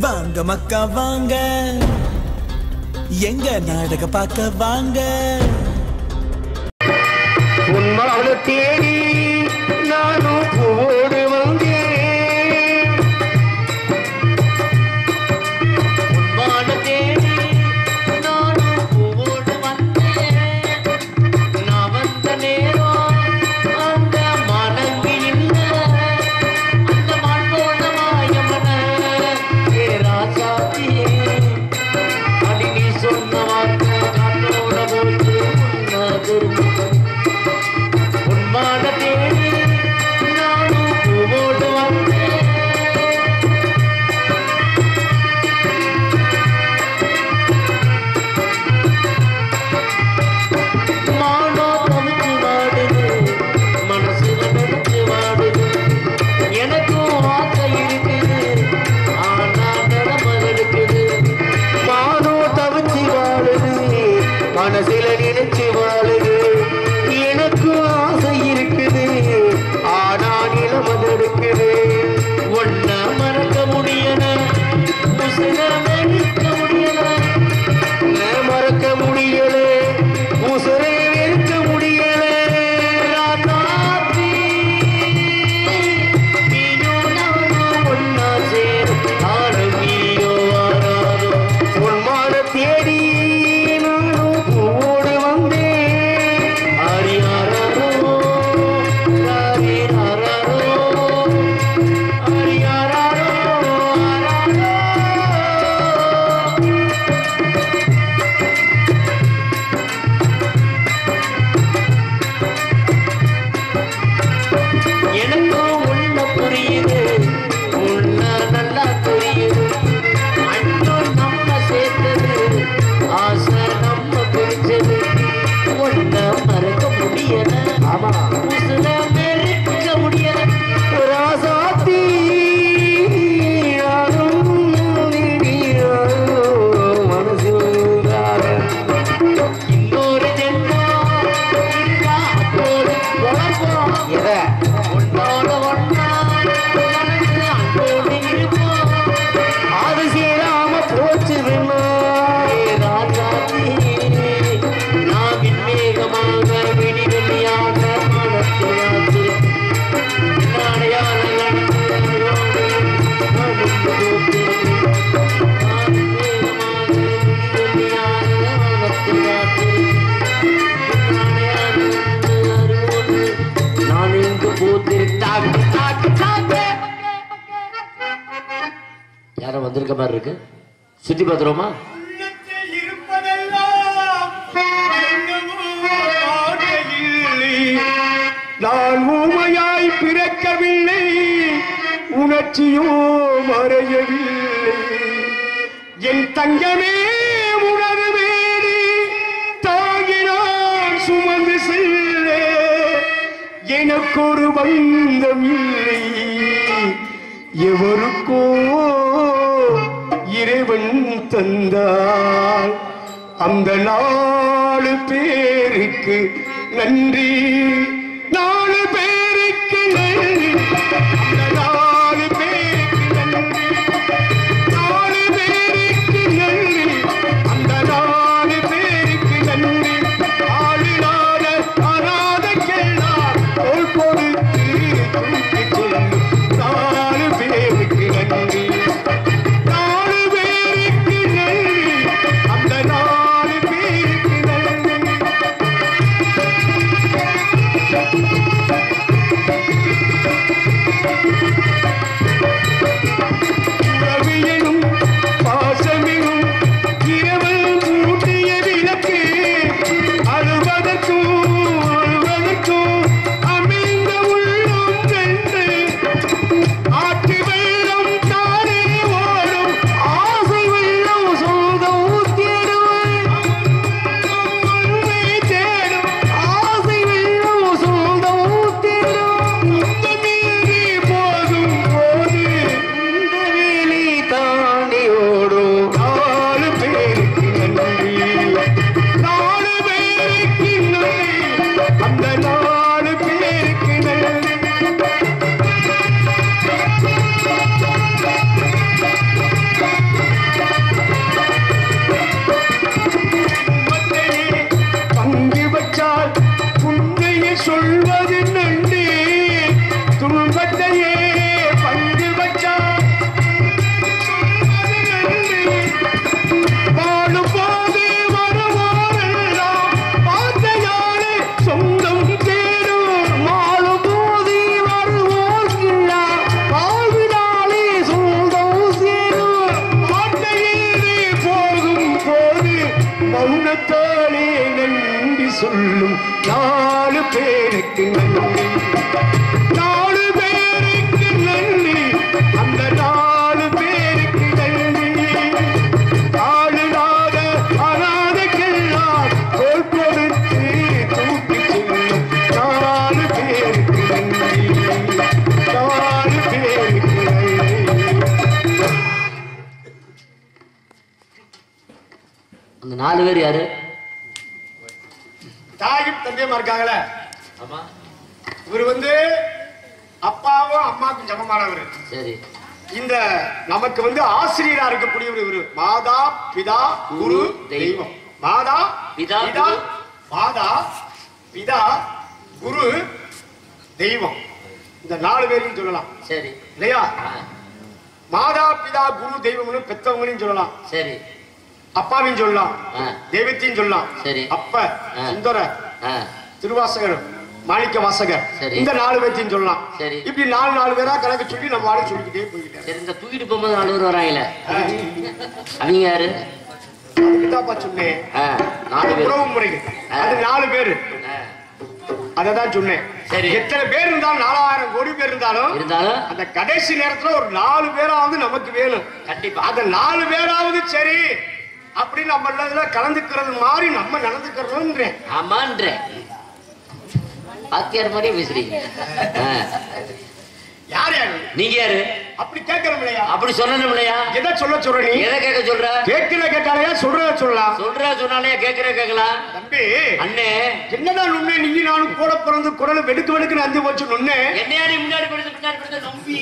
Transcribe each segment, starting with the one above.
வாங்க மக்கா வாங்க, எங்க நாடக பார்க்க வாங்க. உன்மாலை தேடி நானும் பூவோடு வந்தேன். உன்மாலை தேடி நானும் பூவோடு வந்தேன். நான் வந்த நேரம் அந்த மனங்கி இல்லை, அந்த மான் போன மாயமன ராசாத்தியே. அடி நீ சொன்ன வார்த்தை காற்றோட போது உன்னை திரும்ப தேடி நானும் பூவோடு வந்தேன். மானோ தவிச்சு வாடுது, மனசுல நினைச்சு வாடுது. எனக்கும் ஆசை இருக்குது, ஆனா நிலைமை இருக்குது. மானோ தவிச்சு வாடுது, மனசுல நினைச்சு வாடுது. எனக்கும் ஆசை இருக்குது, ஆனா நிலைமை இருக்குது. ஒன்ன மறக்க முடியல, உசுர வெறுக்க முடியல. மறக்க முடியல, உசுரை வெறுக்க முடியல. ராசாத்தி நீயும் நானும் ஒன்னா சேரும் காலம் நீயோ வாராதோ. உன்மாலை தேடி நானும் பூவோடு வந்தேன். அரியாரோ அரியாரோ அரியாரோ எனக்கும் உள்ள புரியுது, உள்ள நல்லா புரியுது. அன்றும் நம்ம சேர்த்தது, ஆசை நம்ம பிரிச்சது. ஒன்ன மறக்க முடியல, ஆமா உசுர மெருக்க முடியல. ராசாத்தி இன்னொரு ஜென்மம் இருந்தா அப்போது வளர்ப்போம். எதை ஒன்னோட ஒன்னா கலந்து அன்போடு இருப்போம். அது சேராம போச்சு ராசாத்தி. நான் விண்மேகமாக விடிவெளியாக மனத்திலாச்சு. அடையாளம் நான் எங்கு போத்து தாக்கு தாக்கு தாக்கு. யாரும் வந்திருக்க மாதிரி இருக்கு, சுத்தி பார்த்துருவோமா? நான் ஊமையாய் பிறக்கவில்லை, உணர்ச்சியோ மறையவில்லை. என் தங்கமே உணர்வு வேடி தாங்கினான் சுமந்து செல்ல. எனக்கொரு பந்தம் இல்லை, எவருக்கோ இறைவன் தந்தால். அந்த 4 பேருக்கு நன்றி, 4 பேருக்கு நன்றி. அந்த 4 பேருக்கு நன்றி, 4 பேருக்கு நன்றி. அந்த 4 பேருக்கு நன்றி. ஆளினாத அனாதைக்கெல்லாம் தோள் கொடுத்து தூக்கி சொல்லும் 4 பேருக்கு நன்றி, 4 பேருக்கு நன்றி. அந்த 4 பேருக்கு நன்றி. சொல்லும் 4 பேருக்கு நன்றி. 4 பேருக்கு நன்றி, அந்த 4 பேருக்கு நன்றி. ஆளுநாத அநாதைக்கெல்லாம் தோல் கொடுத்து தூக்கி செல்லும் 4 பேருக்கு நன்றி. 4 பேருக்கு நன்றி. அந்த 4 பேர் யாரு? தாயும் தந்தையுமா இருக்காங்களே. ஆமா. இவர் அப்பாவும் அம்மாவுக்கும் சமமானவர். சரி. இந்த நமக்கு ஆசிரியரா இருக்கக்கூடியவர் இவரு. மாதா பிதா குரு தெய்வம். மாதா பிதா மாதா பிதா குரு தெய்வம். இந்த 4 பேரையும் சொல்லலாம். சரி இல்லையா? மாதா பிதா குரு தெய்வம்னு பெத்தவங்களையும் சொல்லலாம். சரி. அப்பாவையும் சொல்லலாம், தெய்வத்தையும் சொல்லலாம். சரி. அப்ப சுந்தர திருவாசகர் மாணிக்க வாசகர் இந்த 4 பேர்த்தையும் சொல்லலாம். சரி. இப்படி 4 பேரா கணக்கு சொல்லி நம்ம ஆளு சொல்லிக்கிட்டே போயிட்டேன். சரி. இந்த தூக்கிட்டு போகும்போது 4 பேர் வராங்களே, அவங்க யாரு? அதுக்குதாப்பா சொன்னேன். 4 உறவு முறைகள், அது 4 பேரு. அததான் சொன்னேன். சரி. எத்தனை பேர் இருந்தாலும் 4000 கோடி பேர் இருந்தாலும் அந்த கடைசி நேரத்துல ஒரு 4 பேராவது நமக்கு வேணும். கண்டிப்பா. அந்த 4 பேராவது சரி அப்படின்னு நம்ம இதுல கலந்துக்கிறது மாதிரி நம்ம நடந்துக்கிறோம். ஆமான்றேன். பாத்தியார் மாதிரியே பேசுறீங்க. யார் யாரு? நீங்க யாரு? அப்படி கேட்கணும் இல்லையா? அப்படி சொல்லணும் இல்லையா? எதை சொல்ற நீ? எதை கேட்க சொல்ற? கேட்கல கேட்டாலையா சொல்றத சொல்லலாம். சொல்ற சொன்னாலே கேட்கற கேட்கலாம். தம்பி அண்ணே, என்னடா நுண்ணே நீ நானும் கூட பிறந்து குரல் வெடுக்கு வெடுக்குன்னு அந்து போச்சு நுண்ணே. என்னையா நீ முன்னாடி பிடித்து பின்னாடி பிடித்து நம்பி?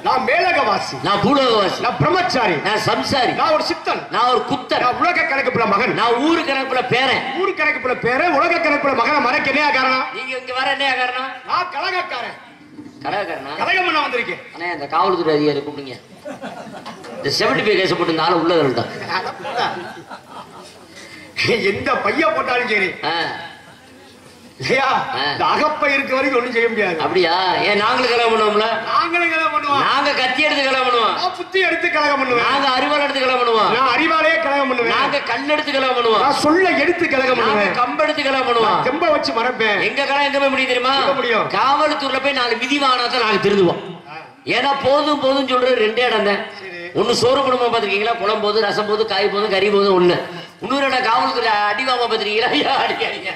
நான் மேலகவாசி, நான் பூலோகவாசி, நான் பிரம்மச்சாரி, நான் சம்சாரி, நான் ஒரு சித்தன், நான் ஒரு குப்தன், நான் உலக கணக்குப்புல மகன், நான் ஊரு கணக்குப்புல பேரன். ஊரு கணக்குப்புல பேரன், உலக கணக்குப்புல மகனை மறைக்க என்னையா காரணம்? நீங்க இங்க வர என்னையா காரணம்? நான் கலகக்காரன். கலகக்காரனா? கலகம் பண்ண வந்திருக்கேன். அண்ணே, இந்த காவல்துறை அதிகாரி கூப்பிடுங்க. இந்த 75 கேஸ் போட்டு இந்த ஆளு உள்ள தள்ளிட்டான். எந்த பைய போட்டாலும் சரி அகப்பை இருக்க வரைக்கும் ஒண்ணும் செய்ய முடியாது. அப்படியா? ஏன் நாங்களும் கலகம் பண்ணுவோம்ல? நாங்களும் கலகம் பண்ணுவோம். நாங்க கத்தி எடுத்து கலகம் பண்ணுவோம், நான் புத்தி எடுத்து கலகம் பண்ணுவேன், நாங்க அறிவாள் எடுத்து கலகம் பண்ணுவோம், நான் அறிவாலே கலகம் பண்ணுவேன், நாங்க கல் எடுத்து கலகம் பண்ணுவோம், நான் சொல்ல எடுத்து கலகம் பண்ணுவேன், கம்ப எடுத்து கலகம் பண்ணுவோம், கம்ப வச்சு மறப்பேன். எங்க கலகம் எங்க போய் முடியும் தெரியுமா? காவல்துறையில போய் 4 விதி வாங்கினாதான் நாங்க திருந்துவோம். ஏன்னா போதும் போதும் சொல்றது 2 இடம் தான். ஒண்ணு சோறு குடும்பம் பாத்திருக்கீங்களா? குளம் போது, ரசம் போது, காய் போது, கறி போது ஒண்ணு. இன்னொரு இடம் காவல்துறை அடிவாம பாத்திருக்கீங்களா? அடிக்காதீங்க.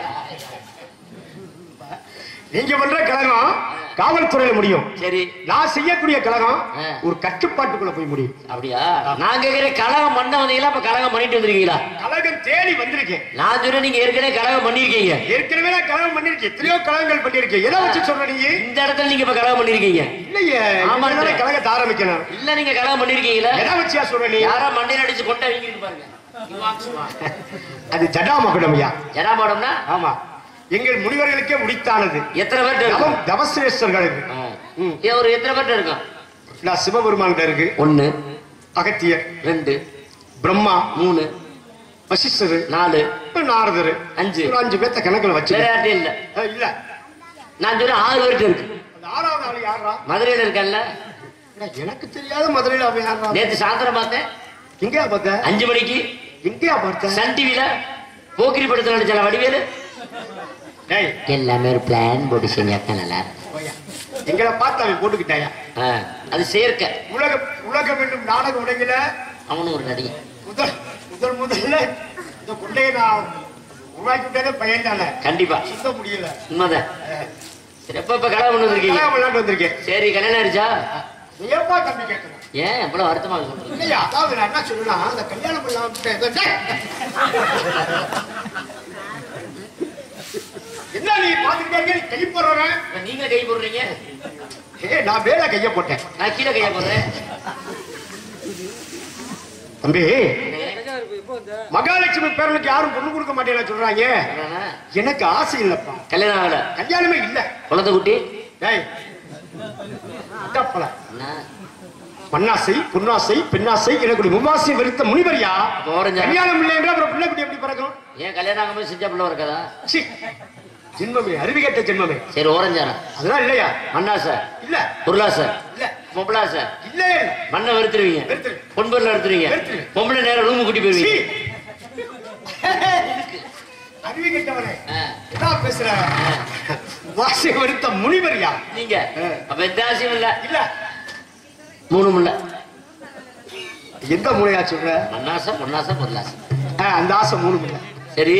நீங்க பண்ற கலகம் காவல்துறையில முடியும். சரி. நான் செய்யக்கூடிய கலகம் ஒரு கட்டுப்பாட்டுக்குள்ள போய் முடியும். அப்படியா? நான் கேக்குற கலகம் பண்ண வந்தீங்களா? அப்ப கலகம் பண்ணிட்டு வந்திருக்கீங்களா? கலகம் தேடி வந்திருக்கேன். நான் சொல்றேன், நீங்க ஏற்கனவே கலகம் பண்ணிருக்கீங்க. ஏற்கனவே நான் கலகம் பண்ணிருக்கேன். எத்தனையோ கலகங்கள் பண்ணிருக்கேன். எதை வச்சு சொல்ற நீங்க? இந்த இடத்துல நீங்க இப்ப கலகம் பண்ணிருக்கீங்க. இல்லையே, ஆமா, கலகத்தை ஆரம்பிக்கணும். இல்ல, நீங்க கலகம் பண்ணிருக்கீங்களா? எதை வச்சியா சொல்ற நீ? யாரா மண்டையில அடிச்சு கொண்டா வீங்கிட்டு பாருங்க. அது ஜடாமகுடம்யா. ஜடாமகுடம்னா? ஆமா, எங்கள் முனிவர்களுக்கே முடித்தானது. எத்தனை பேர்? தவசிரேஸ்வர்களுக்கு. ஒரு எத்தனை பேர் இருக்கும்? நான் சிவபெருமான் இருக்கு 1, அகத்தியர் 2, பிரம்மா 3, வசிஷ்டர் 4, நாரதர் 5. 5 பேர்த்த கணக்குல வச்சு இல்ல இல்ல நான் சொல்ல 6 பேருக்கு இருக்கு. 6வது ஆளு யாரா? மதுரையில இருக்கல்ல. எனக்கு தெரியாத மதுரையில அவன் யாரா? நேத்து சாயந்தரம் பார்த்தேன். எங்கயா பார்த்த? 5 மணிக்கு. எங்கயா பார்த்த? சன் டிவில போக்கிரி படத்துல நடிச்சல வடிவேலு. எல்லாமே ஒரு பிளான் போட்டு செஞ்சாக்க நல்லா எங்களை பார்த்து அவன் போட்டுக்கிட்டாயா? அது சேர்க்க உலகம் என்னும் நாடக உலகில அவனும் ஒரு நடிகை. முதல்ல இந்த குண்டையை நான் உருவாக்கி விட்டதே பையன் தானே. கண்டிப்பா சுத்த முடியல. உண்மைதான். சரி, எப்ப கல்யாணம் பண்ணி வந்திருக்கீங்க? விளையாட்டு வந்திருக்கேன். சரி, கல்யாணம் ஆயிடுச்சா? எப்பா தம்பி கேட்கணும்? ஏன் எவ்வளவு வருத்தமாக சொல்றீங்க? அதாவது நான் என்ன சொல்லலாம், அந்த கல்யாணம் பண்ணலாம் என்ன நீ பாத்துக்கிட்டே கை போடுறேன். நீங்க கை போடுறீங்க? நான் மேல கைய போட்டேன், நான் கீழே கைய போடுறேன். தம்பி, மகாலட்சுமி பேரனுக்கு யாரும் பொண்ணு கொடுக்க மாட்டேன்னு சொல்றாங்க. எனக்கு ஆசை இல்லப்பா. கல்யாணம் ஆகல, கல்யாணமே இல்ல. குழந்தை குட்டி மண்ணாசை, பொன்னாசை, பெண்ணாசை, எனக்கு மும்மாசை வெறுத்த முனிவரியா. கல்யாணம் இல்லை என்றால் அப்புறம் பிள்ளை குட்டி எப்படி பிறக்கும்? ஏன் கல்யாணம் ஆகாம செஞ்ச பிள்ளை இருக்கதா? ஜென்மமே, அறிவிகட்ட ஜென்மமே. சரி, ஓரஞ்சாரா அதெல்லாம் இல்லையா? மண்ணாசை இல்ல, பொருளாசை இல்ல, பொம்பளாசை இல்ல. மண்ணை வெறுத்துருவீங்க, பொன்பொருளை வெறுத்துருவீங்க, பொம்பளை நேரம் ரூமு கூட்டி போயிருவீங்க. அறிவு கேட்டவனே என்ன பேசுற? வாசி எடுத்த முனிவரியா நீங்க? அப்ப எந்த ஆசையும் இல்ல. இல்ல மூணும் இல்ல. எந்த மூளையா சொல்ற? மண்ணாசை, பொன்னாசை, பொருளாசை. அந்த ஆசை மூணும் இல்ல. சரி,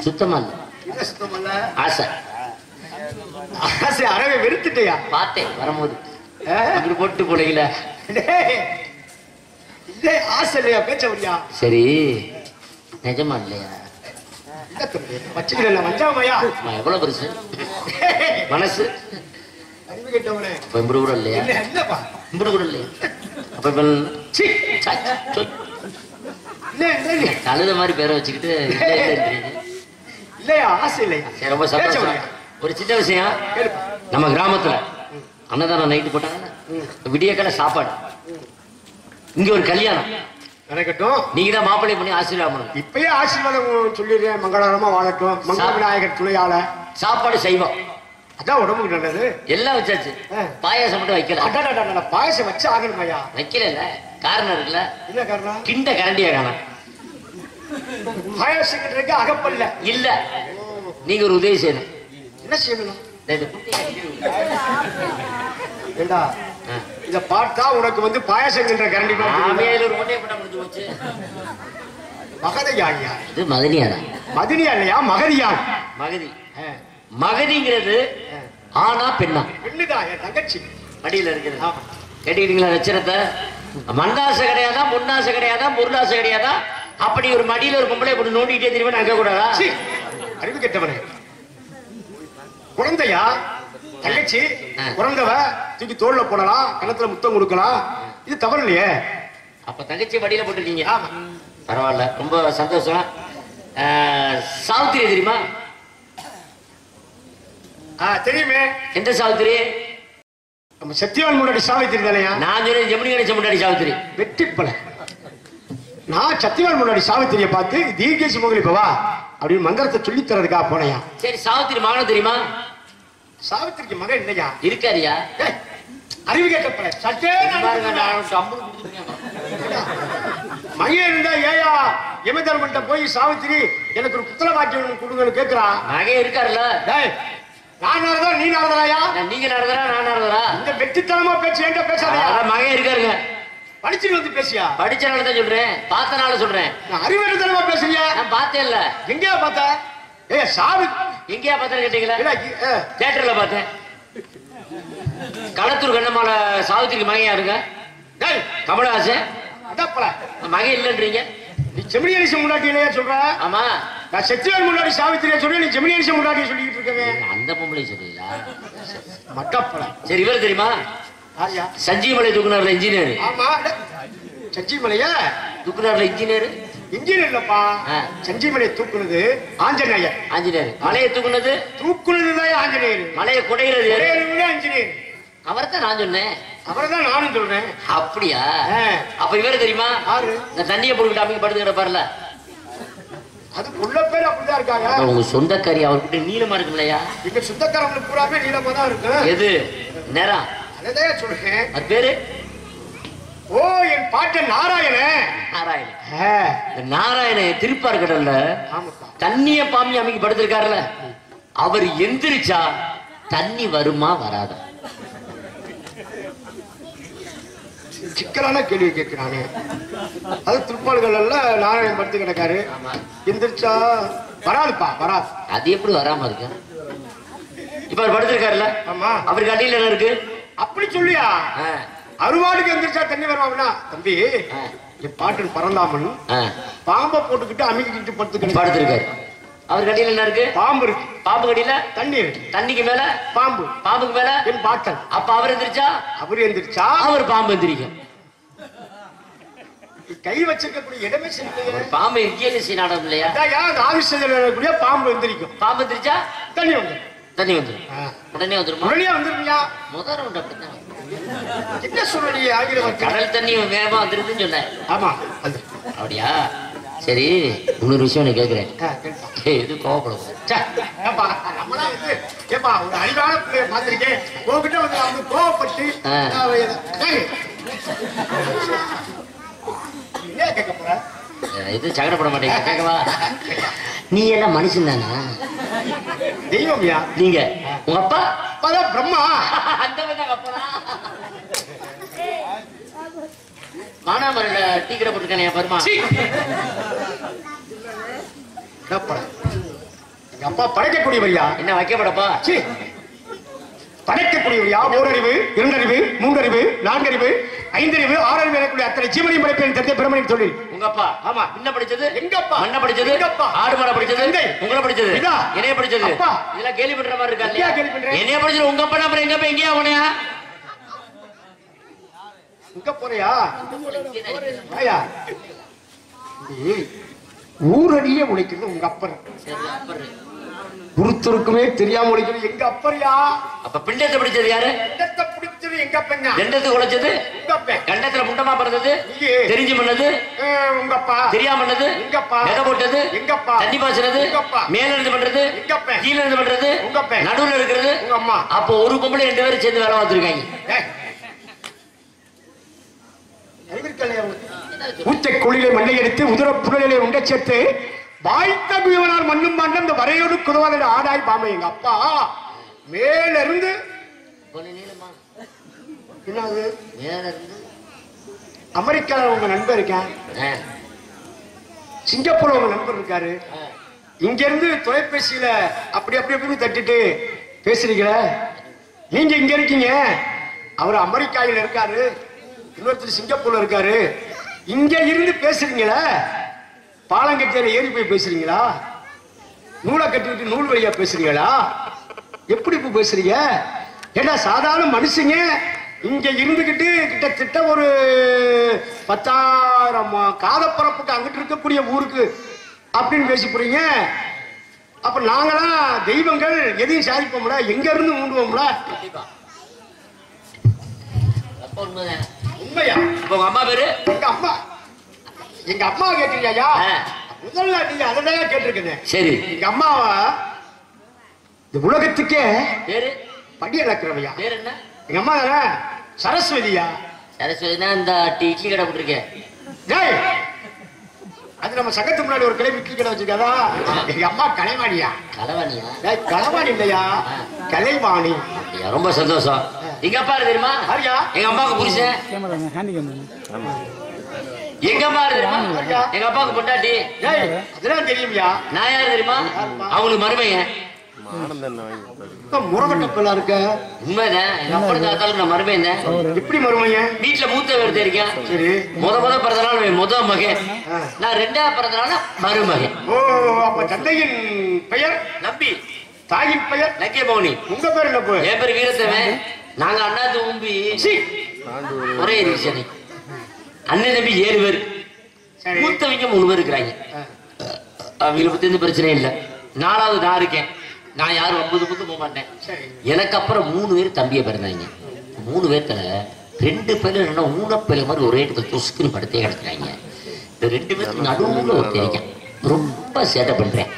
சுத்தமா இல்ல. இல்ல சுத்தம் இல்ல. ஆசை ஆசை அறவே வெறுத்துட்டியா? பார்த்தேன் வரும்போது அப்படி போட்டு போலீங்கள. இதே ஆசை இல்லையா? பேச்ச முடியா? சரி, நிஜமா இல்லையா? வச்சுக்கல வஞ்சாமையா? எவ்வளவு பெருசு மனசு. அறிவு கேட்டவனே இப்படி கூட இல்லையா? இல்லப்பா, இப்படி கூட இல்லையா? அப்ப கழுத மாதிரி பேரை வச்சுக்கிட்டு இல்லையா? ஆசை இல்லையா? சரி, ரொம்ப சந்தோஷம். ஒரு சின்ன விஷயம். நம்ம கிராமத்துல அன்னதானம் நைட்டு போட்டாங்கன்னா விடியக்கால சாப்பாடு. இங்க ஒரு கல்யாணம் நடக்கட்டும். நீங்க தான் மாப்பிள்ளை பண்ணி ஆசீர்வாதம். இப்பயே ஆசீர்வாதம் சொல்லிடுறேன். மங்களகரமா வாழட்டும். மங்கள விநாயகர் துணையால சாப்பாடு செய்வோம். அதான் உடம்புக்கு நல்லது. எல்லாம் வச்சாச்சு. பாயாசம் மட்டும் வைக்கல. பாயசம் வச்சு ஆகணும் ஐயா. வைக்கல. காரணம் இருக்குல்ல. என்ன காரணம்? கிண்ட கரண்டியா காணும். பாயசம் கிட்ட அகப்பல்ல இல்ல. நீங்க ஒரு உதவி செய்யணும். என்ன செய்யணும்? இத பார்த்தா உனக்கு வந்து பாயசம் கிட்ட கரண்டி மகதையா? இது மதனியா? மதினியா இல்லையா? மகதியா? மகதி. மகதிங்கிறது ஆனா பெண்ணா? பெண்ணுதான். என் தங்கச்சி மடியில இருக்குது. கேட்டீங்களா லட்சணத்தை? மண்டாசை கிடையாதா, பொன்னாசை கிடையாதா, பொருளாசை கிடையாதா? அப்படி ஒரு மடியில ஒரு பொம்பளை போட்டு நோண்டிட்டே திரும்ப அங்க கூடாதா? அறிவு கெட்டவனே. குழந்தையா தங்கச்சி? குழந்தவ தூக்கி தோல்ல போடலாம், கணத்துல முத்தம் கொடுக்கலாம். இது தவறு இல்லையே. அப்ப தங்கச்சி மடியில போட்டுருக்கீங்க. பரவாயில்ல, ரொம்ப சந்தோஷம். சாவித்திரி தெரியுமா? தெரியுமே. எந்த சாவித்திரி? நம்ம சத்தியவான் முன்னாடி சாவித்திரி தானையா? நான் சொன்னேன் ஜெமினி கணேசன் முன்னாடி சாவித்திரி. வெற்றிப்பல. நான் சத்தியவான் முன்னாடி சாவித்திரியை பார்த்து தீர்க்கேசி மோகலி பவா அப்படின்னு மந்திரத்தை சொல்லி தரதுக்காக போனையா. சரி, சாவித்திரி மகன் தெரியுமா? சாவித்திரிக்கு மகன் இல்லையா? இருக்காரியா? அறிவு கேட்டப்பல சட்டே மகன் இருந்தா ஏயா யமதர்மன்ட்ட போய் சாவித்திரி எனக்கு ஒரு புத்தல வாக்கியம் கொடுங்கன்னு கேட்கிறா. மகன் இருக்காருல்ல. நான் நடந்தா நீ நடந்தராயா? நீங்க நடந்தரா நான் நடந்தரா? இந்த வெற்றித்தனமா பேச்சு என்கிட்ட பேசாதயா. மகன் இருக்காருங்க. படிச்சுட்டு வந்து பேசியா? படிச்சனால தான் சொல்றேன், பார்த்தனால சொல்றேன். நான் அறிவுத்தனமா பேசுறியா? நான் பார்த்தேன். இல்ல எங்கயா பார்த்த? ஏ சாவி எங்கயா பார்த்தேன்னு கேட்டீங்களா? தியேட்டர்ல பார்த்தேன். களத்தூர் கண்ணம்மால சாவித்திரிக்கு மகன் யாருங்க? கமலஹாசன். மகன் இல்லன்றீங்க. நீ ஜெமினி கணேசன் முன்னாடி இல்லையா சொல்ற? ஆமா. நான் சத்தியவான் முன்னாடி சாவித்திரியை சொல்றேன், நீ ஜெமினி கணேசன் முன்னாடி சொல்லிட்டு இருக்கேன். அந்த பொம்பளை சொல்றீங்களா? மட்டப்பல. சரி, இவர் தெரியுமா? சஞ்சீவமலை தூக்குனார்ல இன்ஜினியர். ஆமா, சஞ்சீவமலைய தூக்குனார்ல இன்ஜினியர். இன்ஜினியர் இல்லப்பா, சஞ்சீவமலை தூக்குனது ஆஞ்சநேயர். ஆஞ்சநேயர். மலையை தூக்குனதுதான் ஆஞ்சநேயர். மலையை குடையிறது இன்ஜினியர். அவர்தான் நான் சொன்னேன். அவர்தான் நானும் சொல்றேன். அப்படியா? அப்ப இவரு தெரியுமா? இந்த தண்ணியை போட்டுக்கிட்டு அமைக்க படுத்து கிடப்பாருல, அது உள்ள பேர் அப்படிதான் இருக்காங்க. உங்க சொந்தக்காரி அவர்கிட்ட நீளமா இருக்கும் இல்லையா? எங்க சொந்தக்காரங்களுக்கு பூராமே நீளமா தான் இருக்கு. எது நேரம்? அதான் சொல்றேன். அது பேரு ஓ என் பாட்ட நாராயணன். நாராயணன் திருப்பார் கடல்ல தண்ணிய பாம்பி அமைக்க படுத்திருக்காருல, அவர் எந்திரிச்சா தண்ணி வருமா வராதா? சிக்கலான கேள்வி கேட்கிறானே. அது திருப்பாடுகள் எல்லாம் நாராயணன் படுத்து கிடக்காரு, எந்திரிச்சா வராதுப்பா. வராது. அது எப்படி வராம இருக்கு? இப்ப அவர் படுத்திருக்காருல்ல, ஆமா, அவருக்கு அடியில் என்ன இருக்கு? அப்படி சொல்லியா? அறுவாடுக்கு எந்திரிச்சா தண்ணி வருவாங்கன்னா தம்பி என் பாட்டன் பரந்தாமன் பாம்பை போட்டுக்கிட்டு அமைக்கிட்டு படுத்துருக்காரு. அவர் கடியில என்ன இருக்கு? பாம்பு இருக்கு. பாம்பு கடியில தண்ணி இருக்கு. தண்ணிக்கு மேல பாம்பு, பாம்புக்கு மேல என் பாட்டன். அப்ப அவர் எந்திரிச்சா அவர் பாம்பு எந்திரிக்கும். கை வச்சிருக்கக்கூடிய இடமே சரி. பாம்பு இயற்கை நாடகம் இல்லையா? ஆவிஷக்கூடிய பாம்பு எந்திரிக்கும். பாம்பு எந்திரிச்சா தண்ணி வந்து தண்ணி வந்துடும். உடனே வந்துடும். உடனே வந்துருமியா? முதல் உண்டு. அப்படித்தான் என்ன சொல்றீங்க? கடல் தண்ணி வேகமா வந்துருதுன்னு சொன்னேன். ஆமா, அப்படியா? சரி, இன்னொரு விஷயம் நான் கேட்கிறேன். இது கோவப்படும். ஒரு அறிவான பிள்ளைய பார்த்திருக்கேன், உங்ககிட்ட வந்து அவங்க கோவப்பட்டு என்ன கேட்க போற? இது சகடப்பட மாட்டேங்க கேட்கவா? நீ எல்லாம் மனுஷன் தானா? தெய்வம்யா நீங்க உங்க அப்பா அப்பாதான் பிரம்மா. அந்த மானாமரில டீ கடை போட்டுருக்கானே பருமா. எங்க அப்பா படைக்கக்கூடியவரியா? என்ன வைக்கப்படப்பா? படைக்கக்கூடியவரியா? ஓரறிவு, இரண்டறிவு, மூன்றறிவு, நான்கறிவு, ஐந்தறிவு, ஆறறிவு எனக்கூடிய அத்தனை ஜீவனையும் படைப்பேன் தெரிஞ்ச பெருமனின் தொழில். உங்க அப்பா? ஆமா. என்ன படிச்சது? எங்க அப்பா. மண்ண படிச்சது? எங்க அப்பா. ஆடு மாட படிச்சது? உங்களை படிச்சது? என்னைய படிச்சது? அப்பா. இதெல்லாம் கேள்வி பண்ற மாதிரி இருக்கா இல்லையா? என்னைய படிச்சது உங்க அப்பா. அப்புறம் எங்க அப்பா எங்கேயா போனியா? உங்க போறியா? ஆயா ஊரடியே உழைக்கிறது உங்க அப்பர். குருத்தருக்குமே தெரியாம உழைக்கிறது எங்க அப்பரியா. அப்ப பிண்டத்தை பிடிச்சது யாரு? பிண்டத்தை பிடிச்சது எங்க அப்பங்க. ரெண்டத்துக்கு உழைச்சது உங்க அப்ப. கண்டத்துல முண்டமா பிறந்தது தெரிஞ்சு பண்ணது உங்க அப்பா. தெரியாம பண்ணது எங்க அப்பா. எதை போட்டது எங்க அப்பா. தண்ணி பாய்ச்சறது எங்க அப்பா. மேல இருந்து பண்றது எங்க அப்பா. கீழ இருந்து பண்றது உங்க அப்பா. நடுவுல இருக்கிறது உங்க அம்மா. அப்போ ஒரு பொம்பளை 2 பேரும் சேர்ந்து வேலை பார்த்துருக்காங்க. ஊத்தை குழிலை மண்ணை எடுத்து உதிர புழலை உண்ட சேர்த்து வாய்த்த குயவனார் மண்ணும் பாண்ட இந்த வரையோடு குதவாத ஆடாய் பாமை. எங்க அப்பா மேல இருந்து என்னது அமெரிக்கால உங்க நண்பர் இருக்கேன், சிங்கப்பூர்ல உங்க நண்பர் இருக்காரு. இங்க இருந்து தொலைபேசியில அப்படி அப்படி அப்படி தட்டிட்டு பேசுறீங்களே. நீங்க இங்க இருக்கீங்க, அவர் அமெரிக்காவில் இருக்காரு, இன்னொருத்தர் சிங்கப்பூர்ல இருக்காரு. இங்க இருந்து பேசுறீங்களா? பாலங்கட்டியில ஏறி போய் பேசுறீங்களா? நூலை கட்டிவிட்டு நூல் வழியா பேசுறீங்களா? எப்படி இப்ப பேசுறீங்க? ஏன்னா சாதாரண மனுஷங்க இங்க இருந்துகிட்டு கிட்டத்தட்ட ஒரு 10,000 காதப்பரப்புக்கு அங்கிட்டு இருக்கக்கூடிய ஊருக்கு அப்படின்னு பேசி போறீங்க. அப்ப நாங்களாம் தெய்வங்கள் எதையும் சாதிப்போம்ல, எங்க இருந்து மூண்டுவோம்ல. உண்மையா? உங்க அம்மா பேரு? எங்க அம்மா. எங்க அம்மா கேட்கிறீங்க? முதல்ல நீங்க அதான் கேட்டிருக்கீங்க. சரி. எங்க அம்மாவா இந்த உலகத்துக்கே பேரு படி இழக்கிறவையா? பேரு என்ன? எங்க அம்மா சரஸ்வதியா? சரஸ்வதினா இந்த இட்லி கடை போட்டிருக்கேன். அது நம்ம சங்கத்துக்கு முன்னாடி ஒரு கிளை இட்லி கடை வச்சிருக்காதா? எங்க அம்மா கலைவாணியா? கலைவாணியா? கலைவாணி இல்லையா, கலைவாணி. ரொம்ப சந்தோஷம். எங்க அப்பா தெரியுமா? எங்க அம்மாவுக்கு புருஷன். எங்க அம்மா தெரியுமா? எங்க அப்பாவுக்கு பொண்டாட்டி. அதெல்லாம் தெரியுமியா? நான் யாரு தெரியுமா? அவங்களுக்கு மருமையன். முறகட்ட பிள்ளை இருக்க. உண்மைதான். எங்க அப்பா தாத்தாளுக்கு நான் மருமையன் தான். எப்படி மருமையன்? வீட்டுல மூத்த எடுத்து இருக்கேன். சரி. முத பிறந்தனால முத மகன், நான் 2வது பிறந்தனால மருமகன். ஓ, அப்ப தந்தையின் பெயர் நம்பி, தாயின் பெயர் லக்கிய பவுனி. உங்க பேர் என்ன? என் பேர் வீரத்தவன். நாங்க அண்ணா தம்பி ஒரே ரீசனை. அண்ணன் தம்பி 7 பேர், மூத்தவங்க 3 பேர் இருக்கிறாங்க. அவங்களை பத்தி எந்த பிரச்சனையும் இல்லை. 4வது நான் இருக்கேன். நான் யாரும் 9 போக மாட்டேன். எனக்கு அப்புறம் 3 பேர் தம்பியை பிறந்தாங்க. 3 பேர்த்துல 2 பேர் என்ன ஊனப்பேல மாதிரி ஒரே இடத்துல துசுக்குன்னு படுத்தே கிடக்குறாங்க. இந்த 2 பேருக்கு நடுவுல ஒரு தெரியும். ரொம்ப சேட்டை பண்றேன்.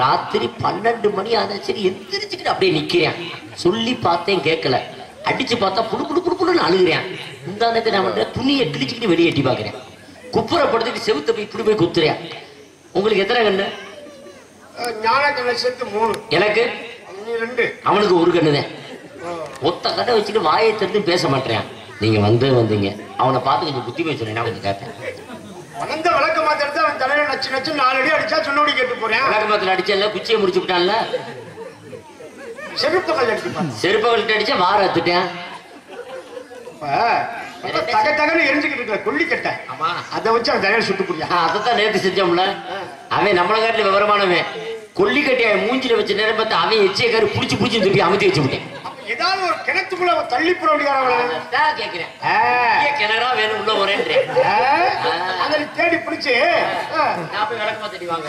ராத்திரி 12 மணி ஆனா சரி எந்திரிச்சுக்கிட்டு அப்படியே நிக்கிறேன். சொல்லி பார்த்தேன் கேட்கல. அடிச்சு பார்த்தா புடு புடு புடு புடுன்னு அழுகிறேன். இந்த நேரத்தை நான் பண்றேன், துணியை கிழிச்சுக்கிட்டு வெளியே எட்டி பாக்குறேன். குப்புறப்படுத்திட்டு செவுத்த போய் இப்படி போய் குத்துறேன். உங்களுக்கு எத்தனை கண்ணு? எனக்கு 2. அவனுக்கு 1 கண்ணுதான். ஒத்த கண்ணை வச்சுட்டு வாயை திறந்து பேச மாட்டேன். நீங்க வந்தீங்க, அவனை பார்த்து கொஞ்சம் புத்தி போய் சொன்னேன். கொஞ்சம் கேட்பேன். வந்த விளக்க மாத்திரத்தை அவன் தலையில நச்சு நச்சு 4 அடி அடிச்சா சொன்னோடி கேட்டு போறேன். விளக்க மாத்திர அடிச்சல, குச்சியை முடிச்சு விட்டான்ல. செருப்பகல் அடிச்சா வார அத்துட்டேன். தகன்னு எரிஞ்சுக்கிட்டு இருக்க கொல்லிக்கட்டை, அதை வச்சு அவன் தலையில சுட்டு போறியா? அதைத்தான் நேற்று செஞ்சோம்ல. அவன் நம்மள காட்டில விவரமானவன். கொல்லிக்கட்டையை மூஞ்சில வச்ச நேரம் பார்த்து அவன் எச்சைக்காரு புடிச்சு புடிச்சு திருப்பி அமுத்தி வச்சு விட்டேன். ஏதாவது ஒரு கிணத்துக்குள்ள தள்ளி போட வேண்டியதான் கேட்கிறேன். கிணறா வேணும் உள்ள போறேன்றேன். அதை தேடி பிடிச்சு நான் போய் விளக்கமா தேடி வாங்க.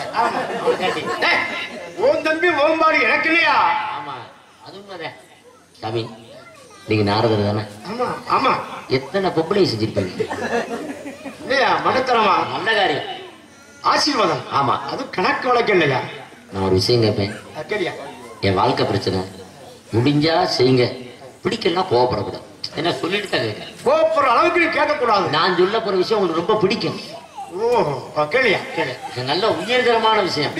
ஓம் தம்பி ஓம்பாடு எனக்கு இல்லையா? ஆமா, அது உண்மைதான். சாமி, நீங்க நாரதர் தானே? ஆமா ஆமா. எத்தனை பொம்பளை செஞ்சிருப்பீங்க இல்லையா? மடத்தரமா நல்ல காரியம், ஆசீர்வாதம். ஆமா, அது கணக்கு வழக்கு இல்லையா? நான் ஒரு விஷயம் கேட்பேன். என் வாழ்க்கை பிரச்சனை, முடிஞ்சா செய்யுங்க, பிடிக்கலாம் கோவப்படக்கூடாது. என்ன சொல்லிட்டு தான் கேட்க. கோவப்படுற அளவுக்கு நீ கேட்கக்கூடாது. நான் சொல்ல போற விஷயம் உங்களுக்கு ரொம்ப பிடிக்கும். ஓ கேளியா கேளு. இது நல்ல உயர்தரமான விஷயம்.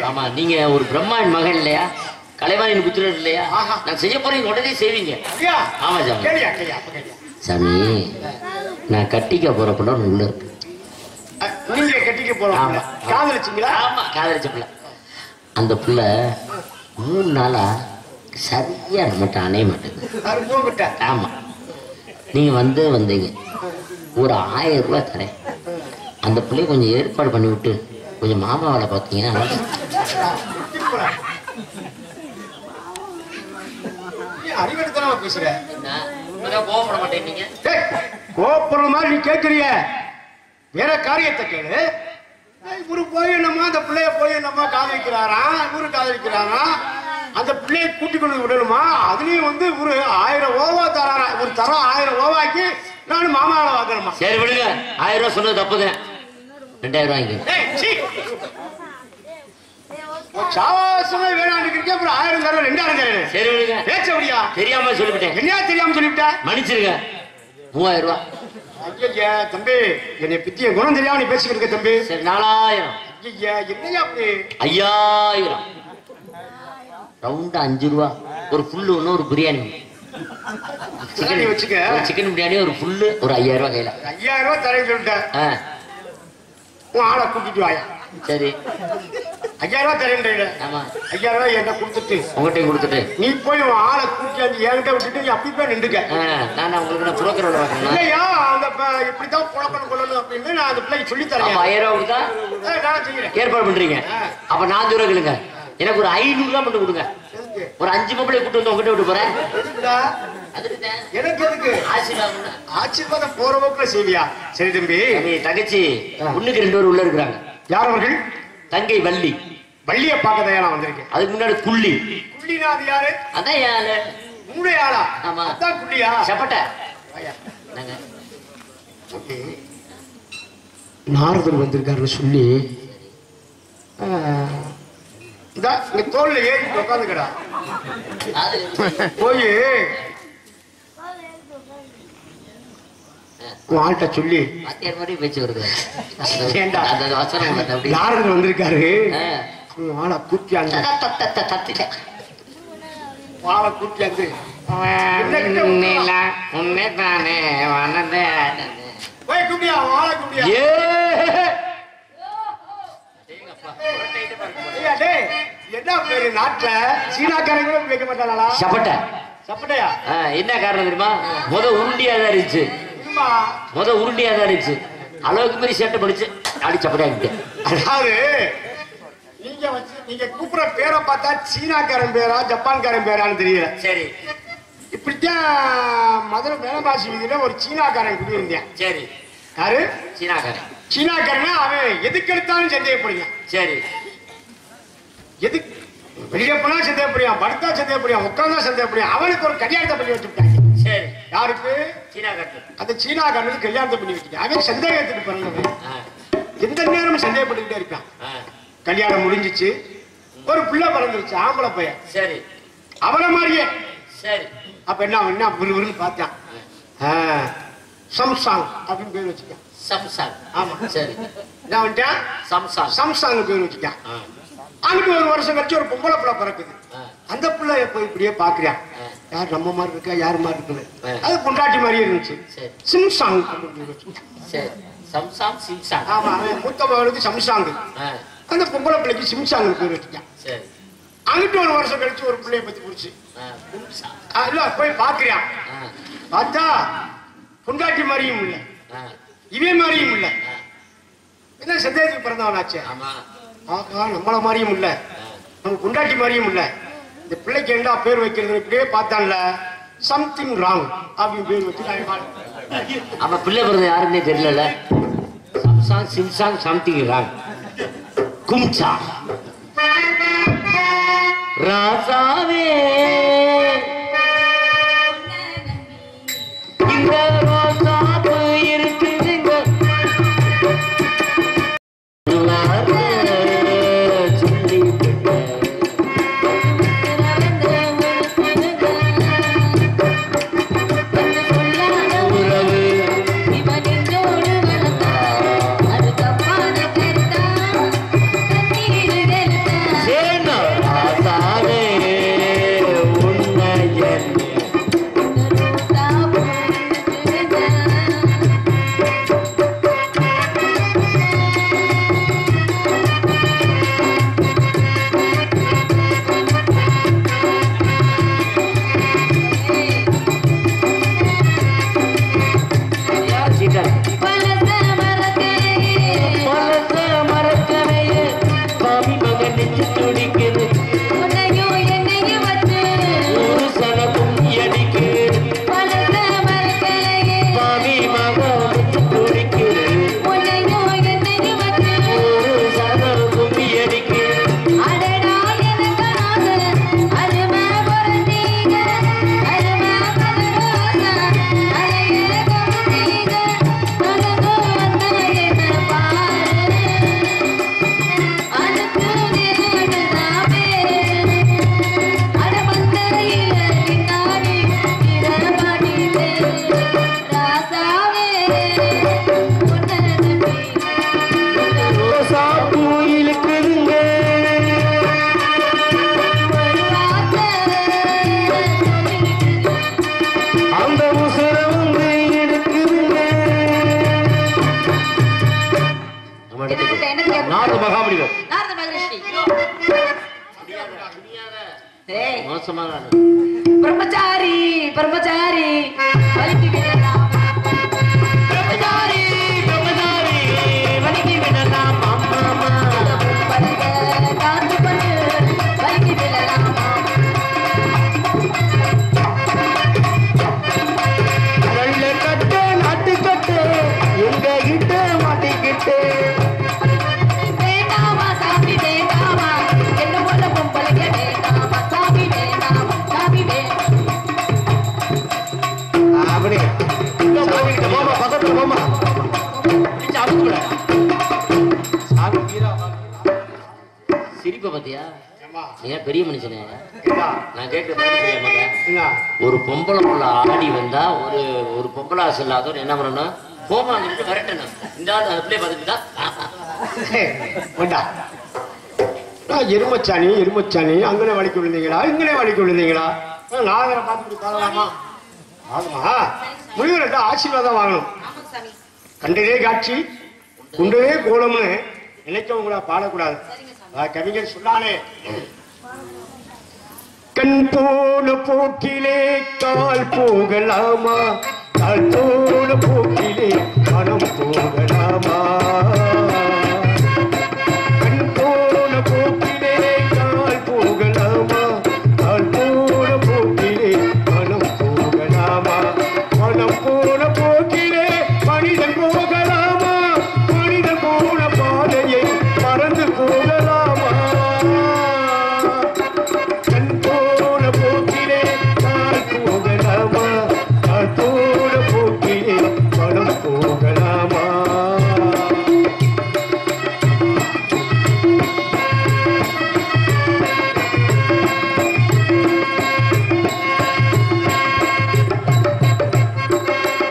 ஆமா, நீங்க ஒரு பிரம்மாவின் மகன் இல்லையா, கலைவாணியின் புத்திரர் இல்லையா? நான் செய்ய போறேன், உடனே செய்வீங்க. ஆமா சாமி. கேளியா கேளியா அப்ப கேளியா. சாமி, நான் கட்டிக்க போற பிள்ளை உள்ள இருக்கு. நீங்க கட்டிக்க போறோம். காதலிச்சீங்களா? ஆமா, காதலிச்ச பிள்ளை. அந்த பிள்ளை 3 நாளா சரியா நம்மகிட்ட அணைய மாட்டேங்குது. ஆமா, நீங்க வந்தீங்க, ஒரு 1000 ரூபாய் தரேன், அந்த பிள்ளைய கொஞ்சம் ஏற்பாடு பண்ணி விட்டு கொஞ்சம் மாமாவை பார்த்தீங்கன்னா. அறிவெடுத்தனமா பேசுற, கோவப்பட மாட்டேன். நீங்க கோவப்படுற மாதிரி நீ கேட்கறிய, வேற காரியத்தை கேளு. இவரு போய் நம்ம அந்த பிள்ளைய போய் நம்ம காதலிக்கிறாராம், இவரு காதலிக்கிறாராம், அந்த பிள்ளையை கூட்டிக் கொண்டு விடணுமா? அதுலயும் வந்து ஒரு 1000 ஓவா தராரா, ஒரு தரம் 1000 ஓவாக்கி நானும் மாமாவை வாங்கணுமா? சரி விடுங்க, 1000 ரூபாய் சொன்னது தப்புதான், 2000 ரூபாய்க்கு சாவாசமே வேணாம். அப்புறம் 1000 தரம் 2000 தரேன். சரி விடுங்க, பேச்ச முடியா? தெரியாம சொல்லிவிட்டேன். என்ன தெரியாம சொல்லிவிட்டா? மன்னிச்சிருங்க, 3000 ரூபாய். ஐயா தம்பி, என்னை பத்தி என் குணம் தெரியாம நீ பேசிக்கிட்டு இருக்க தம்பி. சரி 4000. ஐயா என்னையா அப்படி? 5000. ரவுண்டா 5 ரூபா. ஒரு ஃபுல்லு ஒன்று, ஒரு பிரியாணி. சிக்கன் வச்சுக்க, சிக்கன் பிரியாணி, ஒரு ஃபுல்லு, ஒரு 5000 ரூபாய் கையில. 5000 ரூபாய் தரேன்னு சொல்லிட்டேன். உன் ஆளை கூட்டிட்டு வாயா. சரி, 5000 ரூபாய் தரேன். ஆமா, 5000 ரூபாய் என்கிட்ட கொடுத்துட்டு உங்கள்கிட்ட கொடுத்துட்டு நீ போய் உன் ஆளை கூட்டி வந்து என்கிட்ட விட்டுட்டு நீ அப்படி போய் நின்றுக்க. நான் உங்களுக்கு நான் புரோக்கர் வேலை பார்க்கணும். இல்லையா, அந்த இப்படிதான் புழக்கணும் கொள்ளணும் அப்படின்னு நான் அந்த பிள்ளைக்கு சொல்லி தரேன். 5000 ரூபாய் கொடுத்தா நான் செய்யறேன், ஏற்பாடு பண்றீங்க. அப்ப 4 ரூபாய் கேளுங்க, எனக்கு ஒரு 500 ரூபாய் மட்டும் கொடுங்க. ஒரு 5 பொம்பளை கூட்டு வந்து உங்ககிட்ட விட்டு போறேன். எனக்கு எதுக்கு ஆசீர்வாதம் போற போக்குல செய்வியா? சரி தம்பி. தங்கச்சி ஒண்ணுக்கு 2 பேர் உள்ள இருக்கிறாங்க. யார் அவர்கள்? தங்கை வள்ளி. வள்ளிய பார்க்க தான் நான் வந்திருக்கேன். அதுக்கு முன்னாடி குள்ளி. குள்ளினா அது யாரு? அதான் யாரு? உங்களுடைய ஆளா? ஆமா, அதான் குள்ளியா? சப்பட்ட. நாரதர் வந்திருக்காருன்னு சொல்லி இங்க தோல்ல ஏறி உட்காந்துக்கடா. போய் ஆள்கிட்ட சொல்லி பேச்சு வருது. நாரதர் வந்திருக்காரு, ஆளை கூட்டியாங்க, ஆளை கூட்டியாந்து போய் கூப்பியா, ஆளை கூப்பியா. என்ன பேரு நாட்டுல சீனாக்காரங்களும் வைக்க மாட்டாங்களா? சப்பட்ட. சப்பட்டையா? என்ன காரணம் தெரியுமா? உருண்டியா தான் இருந்துச்சு. உருண்டியா தான் இருந்துச்சு. அளவுக்கு மீறி சேட்டை படிச்சு அடி சப்பட்டையா. அதாவது நீங்க வச்சு நீங்க கூப்பிடுற பேரை பார்த்தா சீனாக்காரன் பேரா ஜப்பான்காரன் பேரான்னு தெரியல. சரி, இப்படித்தான் மதுரை மேலபாசி வீதியில ஒரு சீனாக்காரன் குடி இருந்தேன். சரி, யாரு? சீனாக்காரன். சீனாக்காரன் அவன் எதுக்கு எடுத்தாலும் சந்தேகப்படுவான். சரி, எதுக்கு வெளியே போனா சந்தேகப்படுவான், படுத்தா சந்தேகப்படுவான், உட்கார்ந்தா சந்தேகப்படுவான். அவனுக்கு ஒரு கல்யாணத்தை பண்ணி வச்சுட்டாங்க. சரி, யாருக்கு? சீனாக்காரன். அந்த சீனாக்காரனுக்கு கல்யாணத்தை பண்ணி வச்சுட்டாங்க. அவன் சந்தேகத்துக்கு பண்ணவன், எந்த நேரமும் சந்தேகப்பட்டுக்கிட்டே இருக்கான். கல்யாணம் முடிஞ்சிச்சு, ஒரு பிள்ளை பிறந்துருச்சு, ஆம்பளை பையன். சரி, அவனை மாதிரியே. சரி, அப்ப என்ன விறுவிறுன்னு பார்த்தான். சம்சாங் அப்படின்னு பேர் வச்சுட்டான். சம்சாங். ஆமா, சரி. என்ன வந்துட்டான்? சம்சாங். சம்சாங் பேர் வச்சுட்டான். அன்னைக்கு ஒரு வருஷம் கழிச்சு ஒரு பொம்பளை பிள்ளை பிறக்குது. அந்த பிள்ளை போய் இப்படியே பாக்குறான், யார் நம்ம மாதிரி இருக்கா, யாரு மாதிரி இருக்குது. அது பொண்டாட்டி மாதிரியே இருந்துச்சு. சிம்சாங் அப்படின்னு வச்சுட்டான். சம்சாங், சிம்சாங். ஆமா, மூத்த மகளுக்கு சம்சாங், அந்த பொம்பளை பிள்ளைக்கு சிம்சாங் பேர் வச்சுட்டான். அங்கிட்டு ஒரு வருஷம் கழிச்சு ஒரு பிள்ளைய பத்தி பிடிச்சு இல்ல போய் பாக்குறான். பார்த்தா பொண்டாட்டி மாதிரியும் இல்ல, இவன் மாதிரியும் இல்ல. என்ன சந்தேகத்துக்கு பிறந்தவனாச்சு. ஆகா, நம்மள மாதிரியும் இல்ல, நம்ம பொண்டாட்டி மாதிரியும் இல்ல. இந்த பிள்ளைக்கு என்ன பேர் வைக்கிறது இப்படியே பார்த்தான்ல, சம்திங் ராங் அப்படின்னு பேர் வச்சு. அப்ப பிள்ளை பிறந்த யாருன்னே தெரியல. சம்சாங், சிம்சாங், சம்திங் ராங். கும்சா ராசாவே இந்த ரோசாப்பு இருக்குதுங்க, உறவு மோசமான பிரம்மச்சாரி பிரம்மச்சாரி வலிக்கு விடலாம் பிரம்மச்சாரி பிரம்மச்சாரி வலிக்கு விடலாம் மாமா பலக காத்து பண்ணு வலிக்கு விடலாம் நல்ல கட்டு நாட்டு கட்டு எங்க கிட்ட மாட்டிக்கிட்டு வேண்டாமா சாமி வேண்டாமா என்ன போல பொம்பளைங்க வேண்டாமா சாமி வேண்டாமா சாமி வேண்டாமா அப்படி மாமா பக்கத்துல மாமா சிரிப்பை பத்தியா நீங்க பெரிய மனுஷனே நான் கேட்க ஒரு பொம்பளை புள்ள ஆடி வந்தா ஒரு பொம்பளை ஆசை இல்லாதவர் என்ன பண்ணணும் போமா அங்கிட்டு விரட்டணும் இந்த ஆள் அப்படியே பார்த்துக்கிட்டா எருமச்சாணி அங்கனே வலிக்கு விழுந்தீங்களா இங்கனே வலிக்கு விழுந்தீங்களா நாதரை பார்த்துட்டு பாடலாமா ஆகுமா முனிவர்கிட்ட ஆசீர்வாதம் வாங்கணும் கண்டதே காட்சி குண்டதே கோலம்னு நினைக்கவும் கூட பாடக்கூடாது கவிஞர் சொன்னாலே கண் போன போக்கிலே கால் போகலாமா கால் போன போக்கிலே மனம் போகலாமா கண் போன போக்கிலே கால் போகலாமா கால் போன போக்கிலே மனம் போகலாமா மனம் போன போக்கிலே மனிதன் போகலாமா மனிதன் போன பாதையை மறந்து போகலாமா கண் போன போக்கிலே கால் போகலாமா கால் போன போக்கிலே மனம் போகலாமா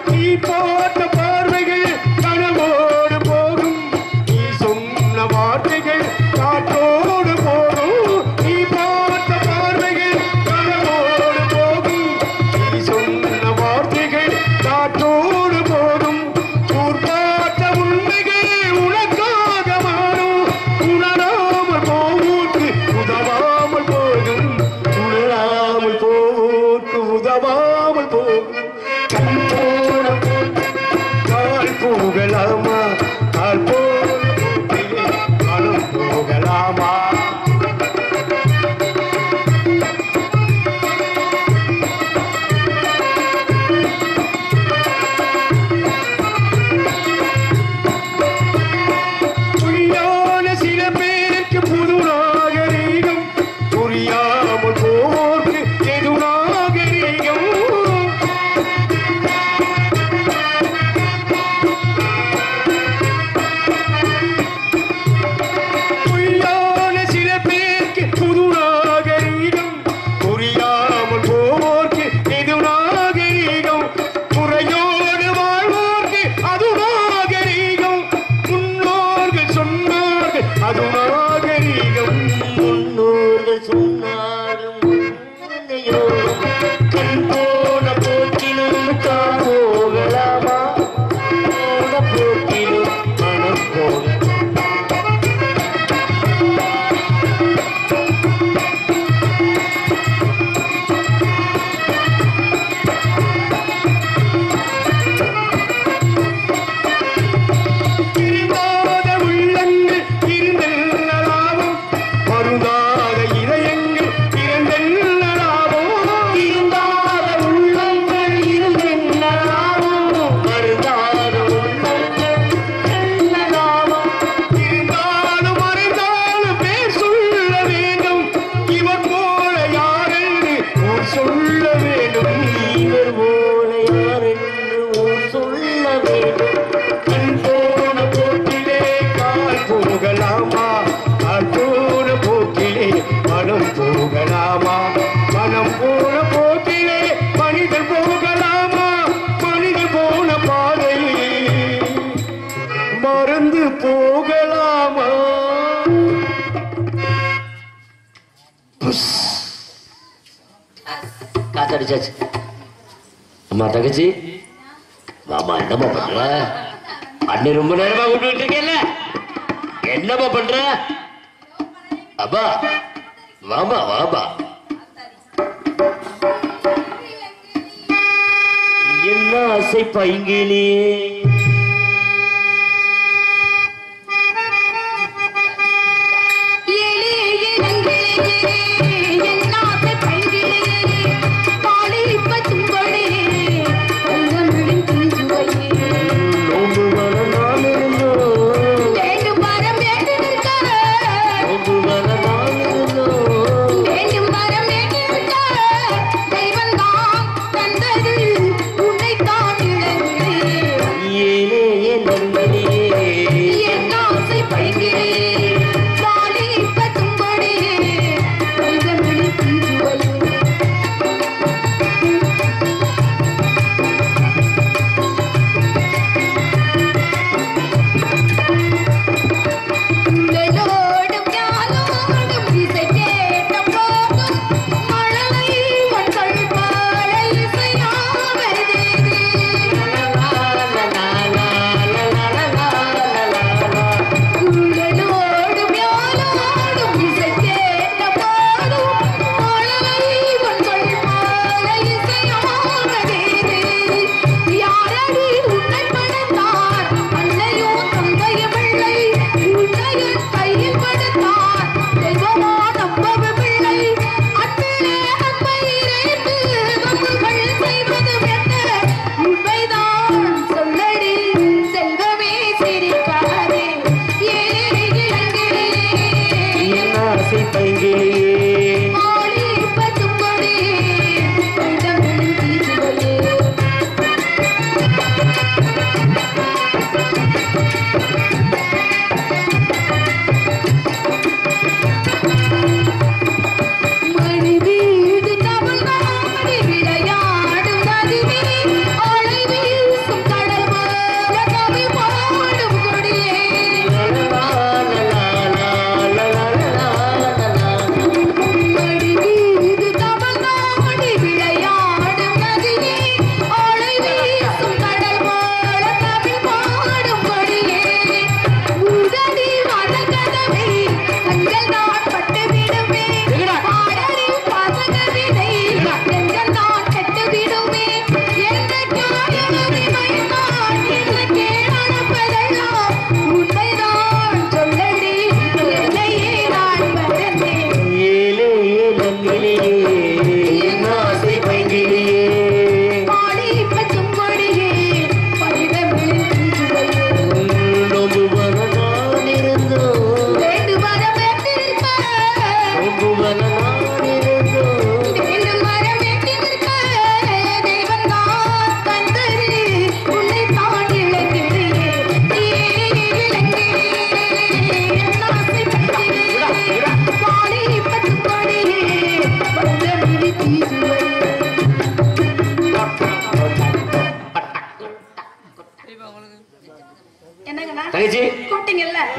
நீ பார்த்த பார்வைகள் கனவோடு போகும் நீ சொன்ன வார்த்தைகள் காற்றோடு போகும் நீ பார்த்த பார்வைகள் கனவோடு போகும் நீ சொன்ன வார்த்தைகள் காற்றோடு போகும் பார்த்த உண்மைகள் உனக்காக மாறும் உணராமல் போவோர்க்கு உதவாமல் போகும் உணராமல் போவோர்க்கு உதவாமல் போகும் கண் போன கால் போகலாமா கால் போன போக்கிலே மனம் போகலாமா புரியான சில பேருக்கு புது நாகரீகம் புரியாமல் போவோர்க்கு எது நாகரீகம் புரியான சில பேருக்கு புது நாகரீகம் புரியாமல் போவோர்க்கு எது நாகரீகம் முறையோடு வாழ்வோர்க்கு அது நாகரீகம் முன்னோர்கள் சொன்னார்கள் அது நாகரீகம் முன்னோர்கள் சொன்னார்கள் முன்னையோ கண் போன போக்கிலும் கால் போகலாமா போன போக்கிலும் மனம் போக இருந்தாத உள்ளங்கள் இருந்தெல்லாம் மருந்தாத இதயங்கள் இறந்தெல்லாம் இருந்தாத உள்ளங்கள் இருந்தெல்லாம் மருந்தாத உள்ளங்கள் எல்லாம் இருந்தாலும் மறைந்தாலும் பேர் சொல்ல வேண்டும் இவர் போல யாரென்று ஊர் சொல்ல வேண்டும் இவர் போல யாரென்று ஊர் சொல்ல வேண்டும் கண் போன போக்கிலே கால் போகலாமா கால் போன போக்கிலே மனம் போகலாமா மனம் போன போக்கிலே மனிதன் போகலாமா மனிதன் போன பாதையை மறந்து போகலாமா காத்தடிச்சாச்சு அம்மா தங்கச்சி மாமா என்னம்மா பண்ற அண்ணி ரொம்ப நேரமா கூப்பிட்டு இருக்கேன்ல என்னம்மா பண்ற அப்பா வாமா வாமா ஆசை பைங்கிலே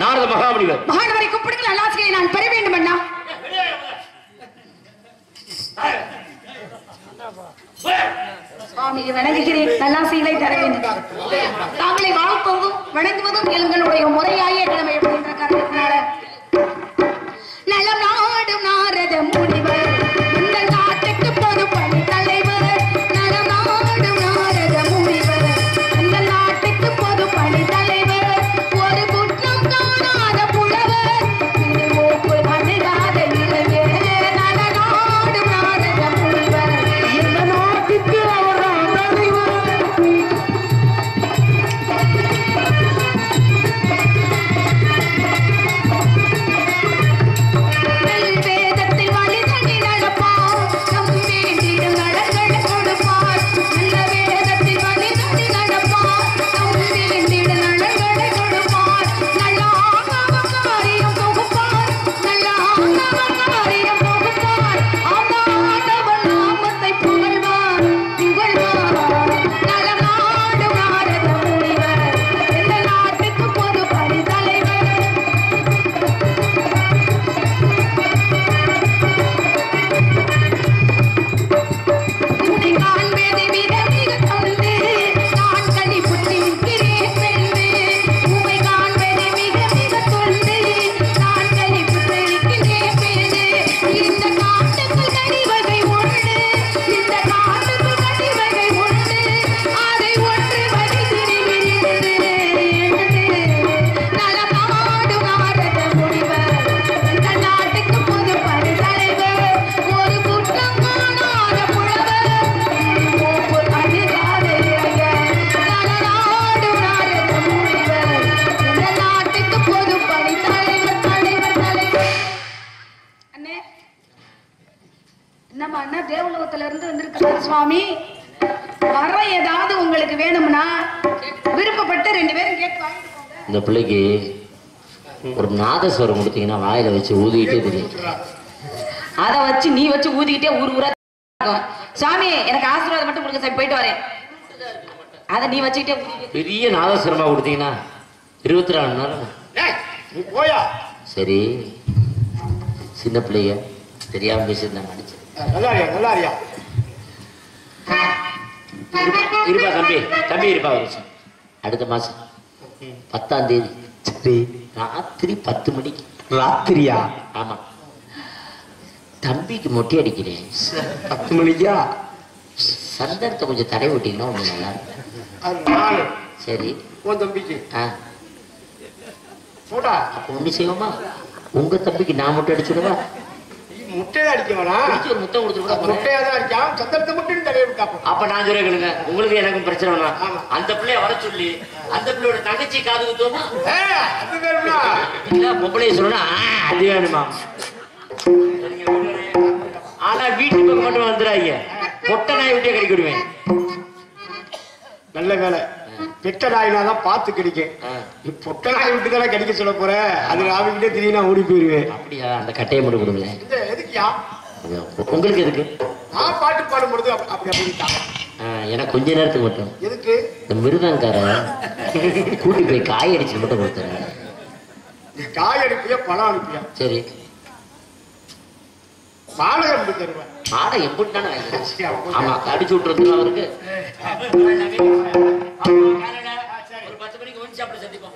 நாரத மகாமுனிவர் மகானவரை கூப்பிடுங்கள் அல்லாசியை நான் பெற வேண்டும் அண்ணா. சுவாமியை வணங்குகிறேன், நல்லாசிகளை தர வேண்டும். தாங்களை வாழ்த்துவதும் வணங்குவதும் எங்களுடைய முறையாய கடமை என்ற காரணத்தினால நலம் நாடும் நாரத முனிவர் இந்த நாட்டுக்கு பொது பணி தலைவர். நலம் நாடும் நாரத முனிவர் இந்த நாட்டுக்கு பொது பணி தலைவர். ஒரு குற்றம் காணாத புலவர் மூப்பு அணுகாத இளைஞர். நலம் நாடும் நாரத முனிவர் இந்த நாட்டுக்கு அவர்தான் தலைவர். சுவாமி வர ஏதாவது உங்களுக்கு வேணும்னா விருப்பப்பட்டு 2 பேரும் கேட்டு வாங்கிட்டு போங்க. இந்த பிள்ளைக்கு ஒரு நாதஸ்வரம் கொடுத்தீங்கன்னா வாயில வச்சு ஊதிக்கிட்டே தெரியும். அதை வச்சு நீ வச்சு ஊதிக்கிட்டே ஊர் ஊரா சாமி எனக்கு ஆசீர்வாதம் மட்டும் கொடுங்க சாமி, போயிட்டு வரேன். அதை நீ வச்சுக்கிட்டே பெரிய நாதஸ்வரமா கொடுத்தீங்கன்னா 24 மணி நேரம். நீ போயா. சரி, சின்ன பிள்ளைங்க தெரியாம பேசியிருந்தா மன்னிச்சு. நல்லா இருக்கியா இருப்பா தம்பி இருப்பா. ஒரு நிமிஷம். அடுத்த மாசம் 10ஆம் தேதி சரி ராத்திரி 10 மணிக்கு. ராத்திரியா? ஆமா, தம்பிக்கு மொட்டை அடிக்கிறேன். 10 மணிக்கா? சந்தனத்தை கொஞ்சம் தடை விட்டீங்கன்னா ஒண்ணு நல்லா இருக்கும். அது நானு. சரி, உன் தம்பிக்கு போடா. அப்ப ஒண்ணு செய்வோமா, உங்க தம்பிக்கு நான் மொட்டை அடிச்சுடுவா. முட்டையை அடிக்க வேணா, ஒரு முத்தம் கொடுத்துருவா. முட்டையா தான் அடிக்காம சந்தனத்தை மட்டும் தலையை விட்டாப்போம். அப்ப நான் சொல்ல கேளுங்க, உங்களுக்கு எனக்கும் பிரச்சனை வேணாம். அந்த பிள்ளைய வர சொல்லி அந்த பிள்ளையோட தங்கச்சி காது குத்துவோமா? அது வேணும்னா பொம்பளைய சொல்லணும். அது வேணுமா? ஆனா வீட்டு பக்கம் மட்டும் வந்துடாங்க, பொட்டை நாய் விட்டே கடிக்க விடுவேன். நல்ல வேலை, பெட்ட நாயினாதான் பார்த்து கிடைக்கும். பொட்ட நாய் விட்டு தானே கடிக்க சொல்ல போற, அது ராவிக்கிட்டே திடீர்னு நான் ஓடி போயிருவேன். அப்படியா? அந்த கட்டையை மட்டும் கொடுங்களேன். எதுக்குயா? உங்களுக்கு எதுக்கு? நான் பாட்டு பாடும் பொழுது அப்படிட்டாங்க. எனக்கு கொஞ்ச நேரத்துக்கு மட்டும். எதுக்கு? இந்த மிருதங்கார கூட்டி போய் காய் அடிச்சு மட்டும் கொடுத்துறேன். காய் அனுப்பியா பழம் அனுப்பியா? சரி, பாலகம் அனுப்பி தருவேன். ஆடை எப்படி தானே? ஆமா, அடிச்சு விட்டுறது அவருக்கு. ஒரு 10 மணிக்கு ஒன்று சாப்பிட சந்திப்போம்.